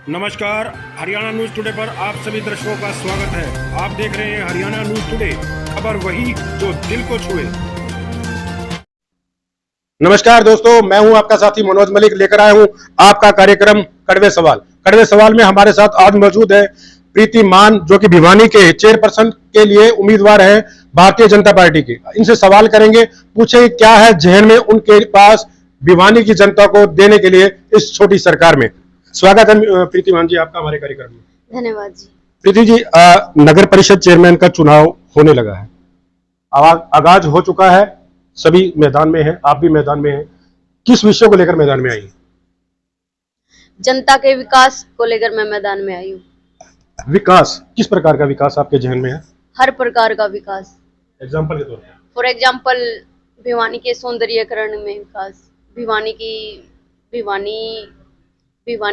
नमस्कार, Haryana news today पर आप सभी दर्शकों का स्वागत है। आप देख रहे हैं हरियाणा न्यूज टुडे, खबर वही जो दिल को छुए। नमस्कार दोस्तों, मैं हूं आपका साथी मनोज मलिक, लेकर आया हूं आपका कार्यक्रम कड़वे सवाल। कड़वे सवाल में हमारे साथ आज मौजूद है प्रीति मान, जो कि भिवानी के चेयरपर्सन के लिए उम्मीदवार है भारतीय जनता पार्टी की। इनसे सवाल करेंगे, पूछेंगे क्या है जहन में उनके पास भिवानी की जनता को देने के लिए इस छोटी सरकार में। स्वागत है प्रीति मान जी आपका हमारे कार्यक्रम में। धन्यवाद जी। प्रीति जी, नगर परिषद चेयरमैन का चुनाव होने लगा है, आगाज हो चुका है, सभी मैदान में हैं, आप भी मैदान में हैं। किस विषय को लेकर मैदान में आई? जनता के विकास को लेकर मैं मैदान में आई हूँ। विकास, किस प्रकार का विकास आपके जहन में है? हर प्रकार का विकास। एग्जाम्पल के तौर पर? फॉर एग्जाम्पल, भिवानी के सौंदर्यीकरण में विकास, भिवानी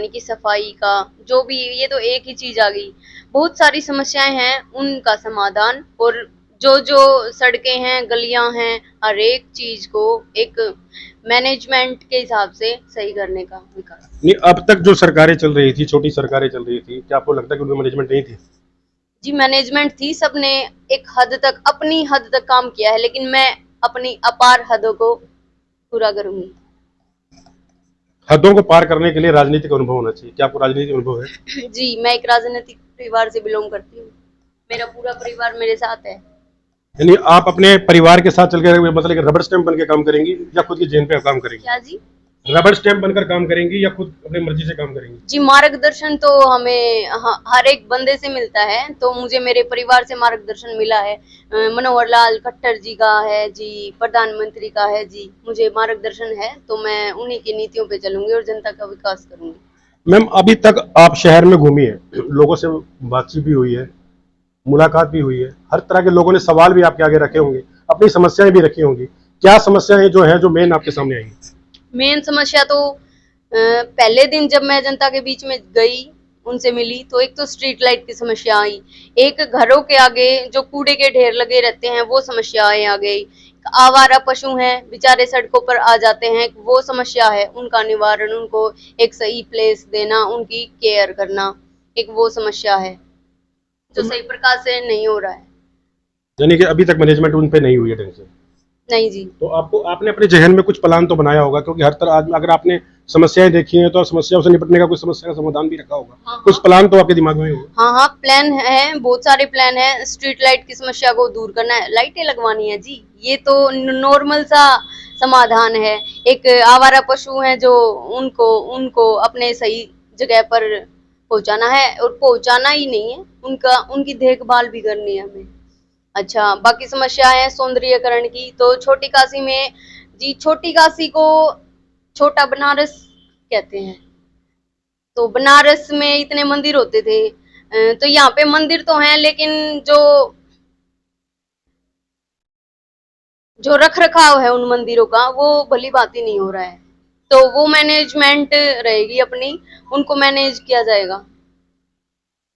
की सफाई का, जो भी, ये तो एक ही चीज आ गई। बहुत सारी समस्याएं हैं, उनका समाधान, और जो सड़कें हैं, गलियां हैं, हर एक चीज को एक मैनेजमेंट के हिसाब से सही करने का विकास। नहीं, अब तक जो सरकारें चल रही थी, छोटी सरकारें चल रही थी, क्या आपको लगता है कि उनमें मैनेजमेंट नहीं थी? जी, मैनेजमेंट थी, सबने एक हद तक, अपनी हद तक काम किया है, लेकिन मैं अपनी अपार हदों को पूरा करूंगी। हदों को पार करने के लिए राजनीतिक अनुभव होना चाहिए। क्या आपको राजनीतिक अनुभव है? जी, मैं एक राजनीतिक परिवार से बिलोंग करती हूँ। मेरा पूरा परिवार मेरे साथ है। यानी आप अपने परिवार के साथ चलकर मतलब कि रबड़ स्टैंप बनकर काम करेंगी या खुद की जेन पे काम करेंगी? क्या जी? रबड़ स्टैंप बनकर काम करेंगी या खुद अपनी मर्जी से काम करेंगी? जी, मार्गदर्शन तो हमें हर एक बंदे से मिलता है, तो मुझे मेरे परिवार से मार्गदर्शन मिला है। मनोहर लाल खट्टर जी का है जी, प्रधानमंत्री का है जी, मुझे मार्गदर्शन है, तो मैं उन्हीं की नीतियों पे चलूंगी और जनता का विकास करूंगी। मैम, अभी तक आप शहर में घूमी है, लोगों से बातचीत भी हुई है, मुलाकात भी हुई है, हर तरह के लोगों ने सवाल भी आपके आगे रखे होंगे, अपनी समस्याएं भी रखी होंगी। क्या समस्याएं जो हैं जो मेन आपके सामने आई? मेन समस्या तो पहले दिन जब मैं जनता के बीच में गई, उनसे मिली, तो एक तो स्ट्रीट लाइट की समस्या आई, एक घरों के आगे जो कूड़े के ढेर लगे रहते हैं वो समस्याएं आ गई, आवारा पशु हैं बेचारे सड़कों पर आ जाते हैं, वो समस्या है, उनका निवारण, उनको एक सही प्लेस देना, उनकी केयर करना, एक वो समस्या है जो सही प्रकार से नहीं हो रहा है। यानी कि अभी तक मैनेजमेंट उन पे नहीं हुई है ढंग से? नहीं जी। तो आपने अपने जहन में कुछ प्लान तो बनाया होगा, क्योंकि हर तरह अगर आपने समस्याएं देखी हैं तो समस्याओं से निपटने का कुछ समस्या का समाधान भी रखा होगा। हाँ, कुछ प्लान तो आपके दिमाग में होगा? हाँ, प्लान है, बहुत सारे प्लान है। स्ट्रीट लाइट की समस्या को दूर करना है, लाइटें लगवानी है जी, ये तो नॉर्मल सा समाधान है। एक आवारा पशु हैं जो उनको अपने सही जगह पर पहुंचाना है, और पहुंचाना ही नहीं है, उनकी देखभाल भी करनी है हमें। अच्छा, बाकी समस्या है सौंदर्यीकरण की, तो छोटी काशी में जी, छोटी काशी को छोटा बनारस कहते हैं। तो बनारस में इतने मंदिर होते थे, तो यहाँ पे मंदिर तो हैं, लेकिन जो रख रखाव है उन मंदिरों का, वो भली भांति नहीं हो रहा है, तो वो मैनेजमेंट रहेगी अपनी, उनको मैनेज किया जाएगा।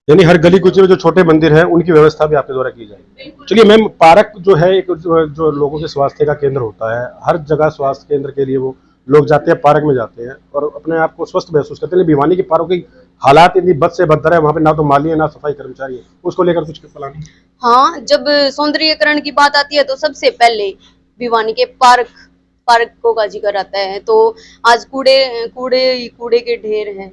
यानी हर गली कुची में जो छोटे मंदिर हैं उनकी व्यवस्था भी आपके द्वारा की जाएगी। चलिए मैम, पार्क जो है एक जो लोगों के स्वास्थ्य का केंद्र होता है, हर जगह स्वास्थ्य केंद्र के लिए वो लोग जाते हैं, पार्क में जाते हैं और अपने आप को स्वस्थ महसूस करते हैं। भिवानी की पार्कों की हालात इतनी बद से बदतर है, वहाँ पे ना तो माली है ना सफाई कर्मचारी है, उसको लेकर कुछ प्लान? हाँ, जब सौंदर्यीकरण की बात आती है तो सबसे पहले भिवानी के पार्कों का जिक्र आता है। तो आज कूड़े के ढेर हैं,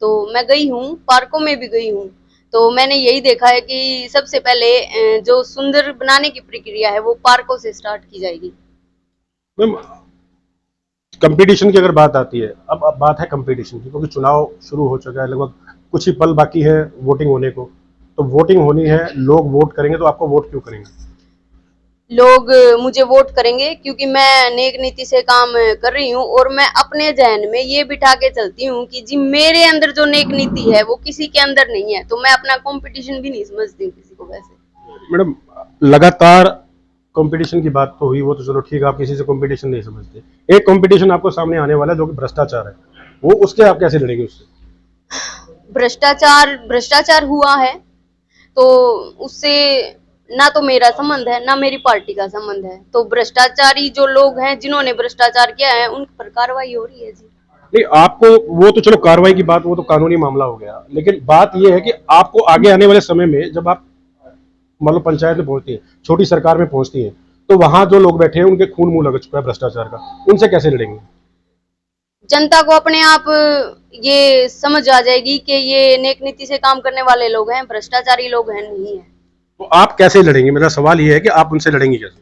तो मैं गई हूँ, पार्कों में भी गई हूँ, तो मैंने यही देखा है कि सबसे पहले जो सुंदर बनाने की प्रक्रिया है वो पार्कों से स्टार्ट की जाएगी। मैम, कंपटीशन की अगर बात आती है, अब बात है कंपटीशन की, क्योंकि चुनाव शुरू हो चुका है, लगभग कुछ ही पल बाकी है वोटिंग होने को। तो वोटिंग होनी है, लोग वोट करेंगे, तो आपको वोट क्यों करेंगे? लोग मुझे वोट करेंगे क्योंकि मैं नेक नीति से काम कर रही हूँ, और मैं अपने जहन में ये बिठा के चलती हूँ कि जी मेरे अंदर जो नेक नीति है वो किसी के अंदर नहीं है, तो मैं अपना कंपटीशन भी नहीं समझती हूँ किसी को। वैसे मैडम, लगातार कंपटीशन की बात तो हुई, वो तो चलो ठीक है, आप किसी से कंपटीशन नहीं समझते। एक कंपटीशन आपको सामने आने वाला है जो कि भ्रष्टाचार है, वो उसके आप कैसे लड़ेंगे उससे? भ्रष्टाचार हुआ है, तो उससे ना तो मेरा संबंध है ना मेरी पार्टी का संबंध है, तो भ्रष्टाचारी जो लोग हैं जिन्होंने भ्रष्टाचार किया है उन पर कार्रवाई हो रही है जी। नहीं, आपको वो तो चलो कार्रवाई की बात, वो तो कानूनी मामला हो गया, लेकिन बात ये है कि आपको आगे आने वाले समय में जब आप मतलब पंचायत में पहुंचती है, छोटी सरकार में पहुंचती है, तो वहां जो लोग बैठे हैं उनके खून मुंह लग चुका है भ्रष्टाचार का, उनसे कैसे लड़ेंगे? जनता को अपने आप ये समझ आ जाएगी कि ये नेक नीति से काम करने वाले लोग हैं, भ्रष्टाचारी लोग हैं नहीं है। तो आप कैसे लड़ेंगे? मेरा सवाल ये है कि आप उनसे लड़ेंगे कैसे,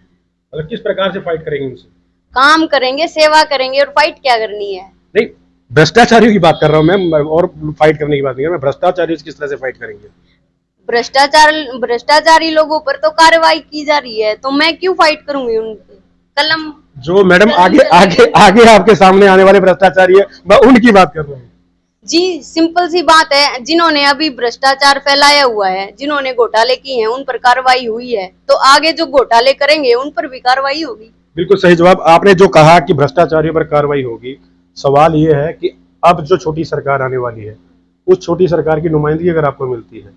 मतलब किस प्रकार से फाइट करेंगे उनसे? काम करेंगे, सेवा करेंगे, और फाइट क्या करनी है? नहीं, भ्रष्टाचारियों की बात कर रहा हूं मैं, और फाइट करने की बात नहीं है, मैं भ्रष्टाचारियों से किस तरह से फाइट करेंगे? भ्रष्टाचारी लोगों पर तो कार्रवाई की जा रही है, तो मैं क्यों फाइट करूंगी उनकी? कलम जो मैडम आगे आगे आगे आपके सामने आने वाले भ्रष्टाचारी है, मैं उनकी बात कर रहा हूँ। जी, सिंपल सी बात है, जिन्होंने अभी भ्रष्टाचार फैलाया हुआ है, जिन्होंने घोटाले किए हैं, उन पर कार्रवाई हुई है, तो आगे जो घोटाले करेंगे उन पर भी कार्रवाई होगी। बिल्कुल सही जवाब। आपने जो कहा कि भ्रष्टाचारियों पर कार्रवाई होगी, सवाल ये है कि अब जो छोटी सरकार आने वाली है, उस छोटी सरकार की नुमाइंदगी अगर आपको मिलती है,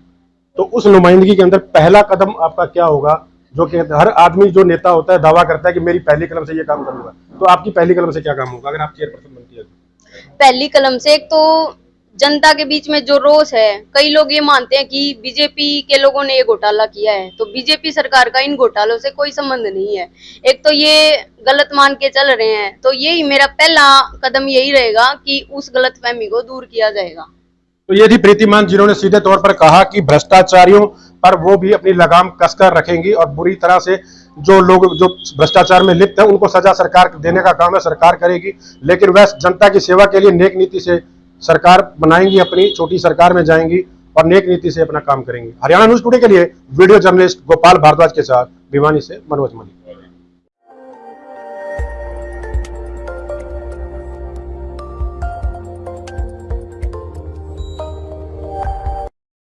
तो उस नुमाइंदगी के अंदर पहला कदम आपका क्या होगा? जो कि हर आदमी जो नेता होता है दावा करता है कि मेरी पहली कलम से ये काम करूंगा, तो आपकी पहली कलम से क्या काम होगा अगर आप चेयरपर्सन बनती है? पहली कलम से एक तो जनता के बीच में जो रोष है, कई लोग ये मानते हैं कि बीजेपी के लोगों ने ये घोटाला किया है, तो बीजेपी सरकार का इन घोटालों से कोई संबंध नहीं है, एक तो ये गलत मान के चल रहे हैं, तो यही मेरा पहला कदम यही रहेगा कि उस गलतफहमी को दूर किया जाएगा। तो ये थी प्रीति मान, जिन्होंने सीधे तौर पर कहा कि भ्रष्टाचारियों पर वो भी अपनी लगाम कसकर रखेंगी और बुरी तरह से जो लोग जो भ्रष्टाचार में लिप्त है उनको सजा सरकार देने का काम है, सरकार करेगी, लेकिन वह जनता की सेवा के लिए नेक नीति से सरकार बनाएंगी, अपनी छोटी सरकार में जाएंगी और नेक नीति से अपना काम करेंगी। हरियाणा न्यूज टुडे के लिए वीडियो जर्नलिस्ट गोपाल भारद्वाज के साथ भिवानी से मनोज मलिक।